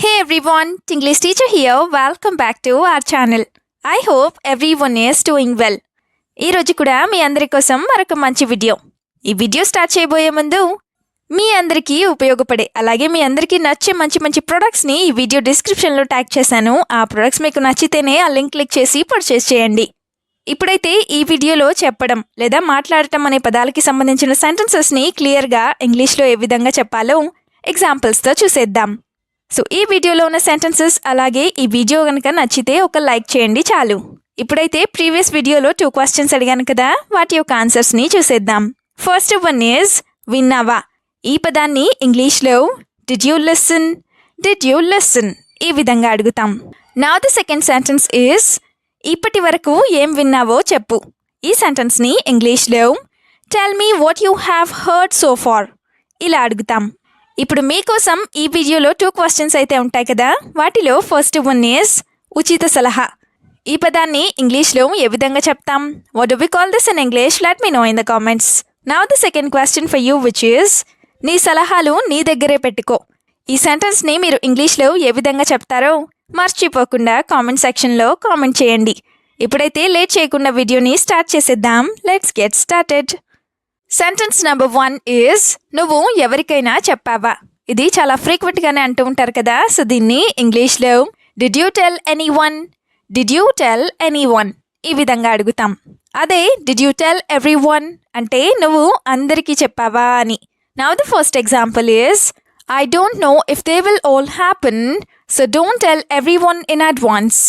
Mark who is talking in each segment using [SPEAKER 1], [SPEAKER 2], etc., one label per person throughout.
[SPEAKER 1] Hey everyone, Tinglish teacher here. Welcome back to our channel. I hope everyone is doing well. ఈ రోజు కూడా మీ అందరి కోసం మరొక మంచి వీడియో. ఈ వీడియో స్టార్ట్ చేయబోయే ముందు మీ అందరికీ ఉపయోగపడే అలాగే మీ అందరికీ నచ్చే మంచి ప్రొడక్ట్స్ని ఈ వీడియో డిస్క్రిప్షన్లో ట్యాగ్ చేశాను. ఆ ప్రొడక్ట్స్ మీకు నచ్చితేనే ఆ లింక్ క్లిక్ చేసి పర్చేస్ చేయండి. ఇప్పుడైతే ఈ వీడియోలో చెప్పడం లేదా మాట్లాడటం అనే పదాలకి సంబంధించిన సెంటెన్సెస్ని క్లియర్గా ఇంగ్లీష్లో ఏ విధంగా చెప్పాలో ఎగ్జాంపుల్స్తో చూసేద్దాం. సో ఈ వీడియోలో ఉన్న సెంటెన్సెస్ అలాగే ఈ వీడియో కనుక నచ్చితే ఒక లైక్ చేయండి చాలు. ఇప్పుడైతే ప్రీవియస్ వీడియోలో 2 క్వశ్చన్స్ అడిగాను కదా, వాటి యొక్క ఆన్సర్స్ని చూసేద్దాం. ఫస్ట్ వన్ ఈజ్ విన్నావా. ఈ పదాన్ని ఇంగ్లీష్లో డిడ్ యూ లిసన్ ఈ విధంగా అడుగుతాం. Now the second sentence is ఇప్పటి వరకు ఏం విన్నావో చెప్పు. ఈ సెంటెన్స్ని ఇంగ్లీష్లో tell me what you have heard so far ఇలా అడుగుతాం. ఇప్పుడు మీకోసం ఈ వీడియోలో 2 క్వశ్చన్స్ అయితే ఉంటాయి కదా, వాటిలో ఫస్ట్ వన్ ఈజ్ ఉచిత సలహా. ఈ పదాన్ని ఇంగ్లీష్లో ఏ విధంగా చెప్తాం? What do we call this in English? Let me know in the comments. Now the second question for you which is నీ సలహాలు నీ దగ్గరే పెట్టుకో. ఈ సెంటెన్స్ని మీరు ఇంగ్లీష్లో ఏ విధంగా చెప్తారో మర్చిపోకుండా కామెంట్ సెక్షన్లో కామెంట్ చేయండి. ఇప్పుడైతే లేట్ చేయకుండా వీడియోని స్టార్ట్ చేసేద్దాం. Let's get started. Sentence number 1 is నువ్వు ఎవరికైనా చెప్పావా. ఇది చాలా ఫ్రీక్వెంట్గానే అంటూ ఉంటారు కదా, సో దీన్ని ఇంగ్లీష్లో డిడ్ యూ టెల్ ఎనీవన్ ఈ విధంగా అడుగుతాం. అదే డిడ్ యూ టెల్ ఎవ్రీవన్ అంటే నువ్వు అందరికీ చెప్పావా అని. Now the first example is I don't know if they will all happen so don't tell everyone in advance.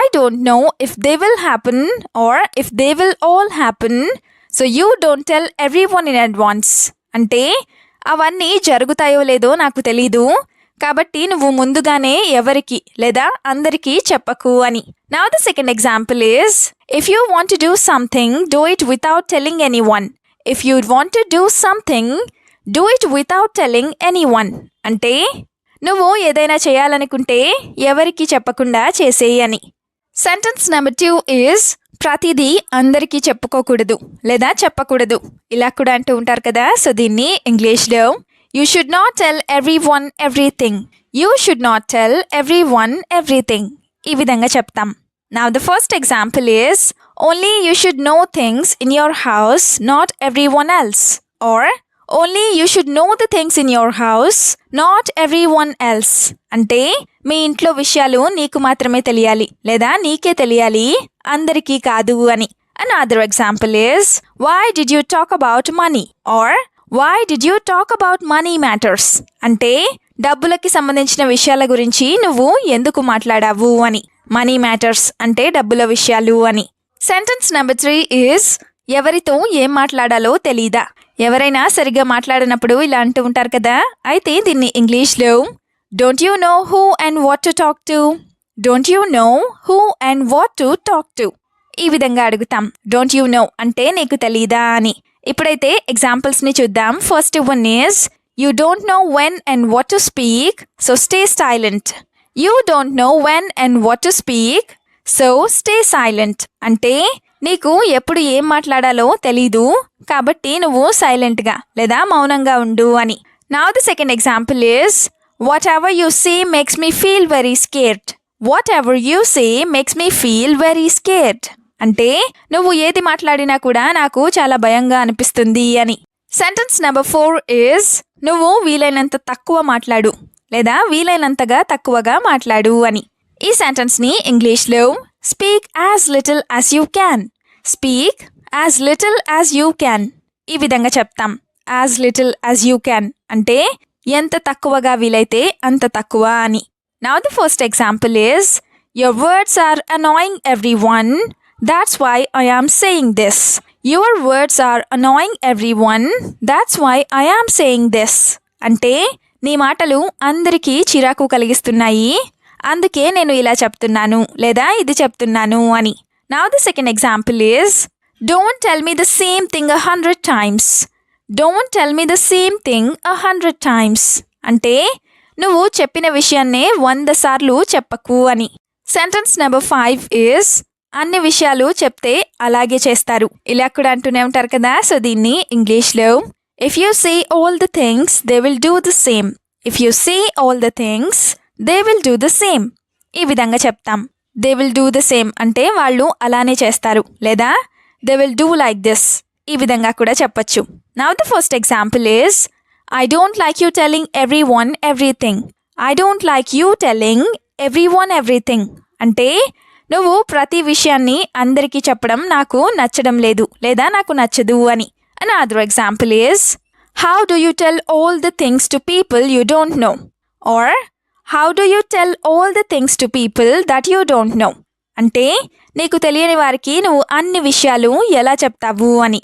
[SPEAKER 1] I don't know if they will happen or if they will all happen so you don't tell everyone in advance అంటే అవన్నీ జరుగుతాయో లేదో నాకు తెలీదు, కాబట్టి నువ్వు ముందుగానే ఎవరికి లేదా అందరికీ చెప్పకు అని. Now the second example is if you want to do something do it without telling anyone. If you want to do something do it without telling anyone అంటే నువ్వు ఏదైనా చేయాలనుకుంటే ఎవరికి చెప్పకుండా చేసేయి అని. సెంటెన్స్ నెంబర్ 2 ఈజ్ ప్రతిదీ అందరికీ చెప్పుకోకూడదు లేదా చెప్పకూడదు ఇలా కూడా అంటూ ఉంటారు కదా, సో దీన్ని ఇంగ్లీష్లో you should not tell everyone everything ఈ విధంగా చెప్తాం. Now the first example is only you should know things in your house not everyone else or only you should know the things in your house not everyone else అంటే మీ ఇంట్లో విషయాలు నీకు మాత్రమే తెలియాలి లేదా నీకే తెలియాలి, అందరికీ కాదు అని. Another example is why did you talk about money or why did you talk about money matters అంటే డబ్బులకి సంబంధించిన విషయాల గురించి నువ్వు ఎందుకు మాట్లాడావు అని. మనీ మ్యాటర్స్ అంటే డబ్బుల విషయాలు అని. సెంటెన్స్ నెంబర్ 3 ఈజ్ ఎవరితో ఏం మాట్లాడాలో తెలీదా. ఎవరైనా సరిగ్గా మాట్లాడినప్పుడు ఇలా అంటూ ఉంటారు కదా, అయితే దీన్ని ఇంగ్లీష్లో don't you know who and what to talk to ఈ విధంగా అడుగుతాం. డోంట్ యూ నో అంటే నీకు తెలీదా అని. ఇప్పుడైతే ఎగ్జాంపుల్స్ని చూద్దాం. First one is you don't no when and what to speak so stay silent. You don't no when and what to speak so stay silent అంటే నీకు ఎప్పుడు ఏం మాట్లాడాలో తెలీదు, కాబట్టి నువ్వు సైలెంట్గా లేదా మౌనంగా ఉండు అని. Now the second example is what ever you say makes me feel very scared అంటే నువ్వు ఏది మాట్లాడినా కూడా నాకు చాలా భయంగా అనిపిస్తుంది అని. సెంటెన్స్ నెంబర్ 4 ఈజ్ నువ్వు వీలైనంత తక్కువ మాట్లాడు లేదా వీలైనంతగా తక్కువగా మాట్లాడు అని. ఈ సెంటెన్స్ని ఇంగ్లీష్లో speak as little as you can ఈ విధంగా చెప్తాం. As little as you can అంటే ఎంత తక్కువగా వీలైతే అంత తక్కువ అని. Now the first example is your words are annoying everyone that's why I am saying this. Your words are annoying everyone that's why I am saying this అంటే నీ మాటలు అందరికీ చిరాకు కలిగిస్తున్నాయి, అందుకే నేను ఇలా చెప్తున్నాను లేదా ఇది చెప్తున్నాను అని. Now the second example is don't tell me the same thing 100 times అంటే నువ్వు చెప్పిన విషయాన్నే 100 సార్లు చెప్పకు అని. సెంటెన్స్ నెంబర్ 5 ఈజ్ అన్ని విషయాలు చెప్తే అలాగే చేస్తారు ఇలా కూడా అంటూనే ఉంటారు కదా, సో దీన్ని ఇంగ్లీష్లో if you say all the things they will do the same. If you say all the things, they will do the same. ఈ విధంగా చెప్తాం. They will do the same అంటే వాళ్ళు అలానే చేస్తారు, లేదా they will do like this. ఈ విధంగా కూడా చెప్పొచ్చు. Now the first example is I don't like you telling every one everything. I don't like you telling every one everything అంటే నువ్వు ప్రతి విషయాన్ని అందరికీ చెప్పడం నాకు నచ్చడం లేదు, లేదా నాకు నచ్చదు అని. Another example is how do you tell all the things to people you don't know, or how do you tell all the things to people that you don't know అంటే నీకు తెలియని వారికి నువ్వు అన్ని విషయాలు ఎలా చెప్తావు అని.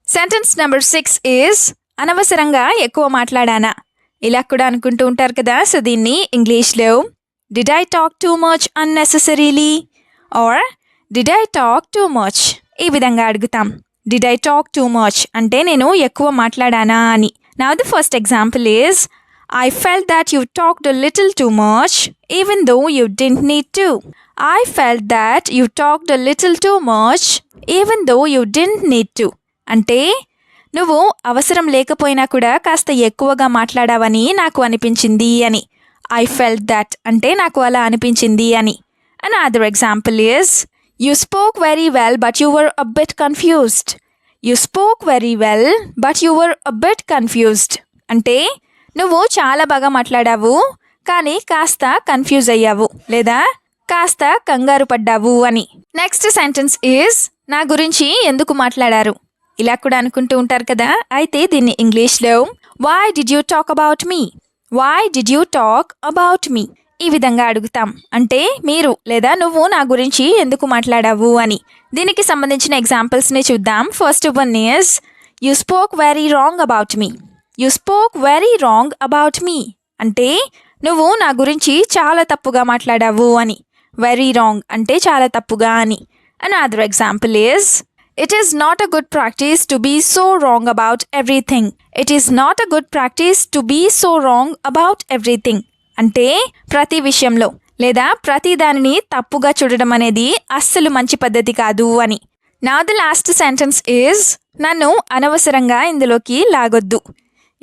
[SPEAKER 1] సెంటెన్స్ నెంబర్ 6 ఈస్ అనవసరంగా ఎక్కువ మాట్లాడానా. ఇలా కూడా అనుకుంటూ ఉంటారు కదా. సో దీన్ని ఇంగ్లీష్లో did I talk too much unnecessarily or did I talk too much ఈ విధంగా అడుగుతాం. Did I talk too much అంటే నేను ఎక్కువ మాట్లాడానా అని. Now the first example is I felt that you talked a little too much even though you didn't need to. I felt that you talked a little too much even though you didn't need to. అంటే నువ్వు అవసరం లేకపోయినా కూడా కాస్త ఎక్కువగా మాట్లాడావని నాకు అనిపించింది అని. I felt that అంటే నాకు అలా అనిపించింది అని. Another example is you spoke very well but you were a bit confused. You spoke very well but you were a bit confused. అంటే నువ్వు చాలా బాగా మాట్లాడావు కానీ కాస్త కన్ఫ్యూజ్ అయ్యావు, లేదా కాస్త కంగారు పడ్డావు అని. నెక్స్ట్ సెంటెన్స్ ఈజ్ నా గురించి ఎందుకు మాట్లాడారు. ఇలా కూడా అనుకుంటూ ఉంటారు కదా. అయితే దీన్ని ఇంగ్లీష్లో why did you talk about me, why did you talk about me ఈ విధంగా అడుగుతాం. అంటే మీరు లేదా నువ్వు నా గురించి ఎందుకు మాట్లాడావు అని. దీనికి సంబంధించిన ఎగ్జాంపుల్స్ని చూద్దాం. First one is you spoke very wrong about me. You spoke very wrong about me అంటే నువ్వు నా గురించి చాలా తప్పుగా మాట్లాడావు అని. వెరీ రాంగ్ అంటే చాలా తప్పుగా అని. Another example is it is not a good practice to be so wrong about everything. It is not a good practice to be so wrong about everything అంటే ప్రతి విషయంలో లేదా ప్రతి దానిని తప్పుగా చూడడం అనేది అస్సలు మంచి పద్ధతి కాదు అని. Now the last sentence is నన్ను అనవసరంగా ఇందులోకి లాగొద్దు.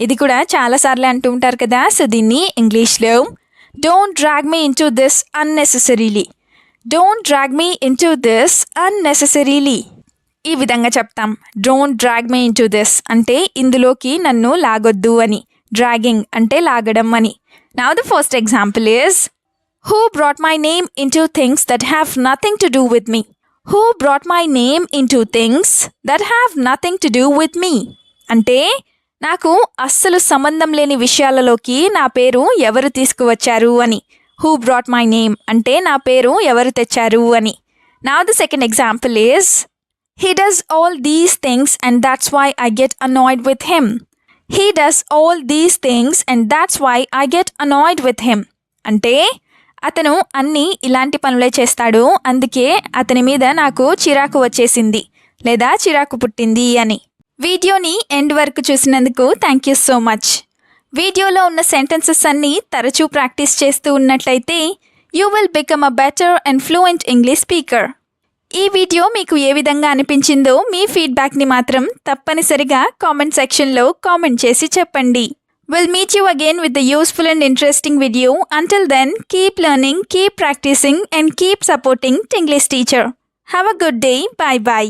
[SPEAKER 1] ఇది కూడా చాలాసార్లు అంటూ ఉంటారు కదా. సో దీన్ని ఇంగ్లీష్లో don't drag me into this unnecessarily. Don't drag me into this unnecessarily ఈ విధంగా చెప్తాం. Don't drag me into this అంటే ఇందులోకి నన్ను లాగొద్దు అని. డ్రాగింగ్ అంటే లాగడం అని. Now the first example is who brought my name into things that have nothing to do with me. Who brought my name into things that have nothing to do with me అంటే నాకు అస్సలు సంబంధం లేని విషయాలలోకి నా పేరు ఎవరు తీసుకువచ్చారు అని. హూ బ్రాట్ మై నేమ్ అంటే నా పేరు ఎవరు తెచ్చారు అని. Now the second example is he does all these things and that's why I get annoyed with him. He does all these things and that's why I get annoyed with him అంటే అతను అన్నీ ఇలాంటి పనులే చేస్తాడు, అందుకే అతని మీద నాకు చిరాకు వచ్చేసింది లేదా చిరాకు పుట్టింది అని. వీడియోని ఎండ్ వరకు చూసినందుకు థ్యాంక్ యూ సో మచ్. వీడియోలో ఉన్న సెంటెన్సెస్ అన్నీ తరచూ ప్రాక్టీస్ చేస్తూ ఉన్నట్లయితే you will become a better and fluent English speaker. ఈ వీడియో మీకు ఏ విధంగా అనిపించిందో మీ ఫీడ్బ్యాక్ని మాత్రం తప్పనిసరిగా కామెంట్ సెక్షన్లో కామెంట్ చేసి చెప్పండి. We'll meet you again with the useful and interesting video. Until then, keep learning, keep practicing and keep supporting Tinglish Teacher. Have a good day. Bye bye.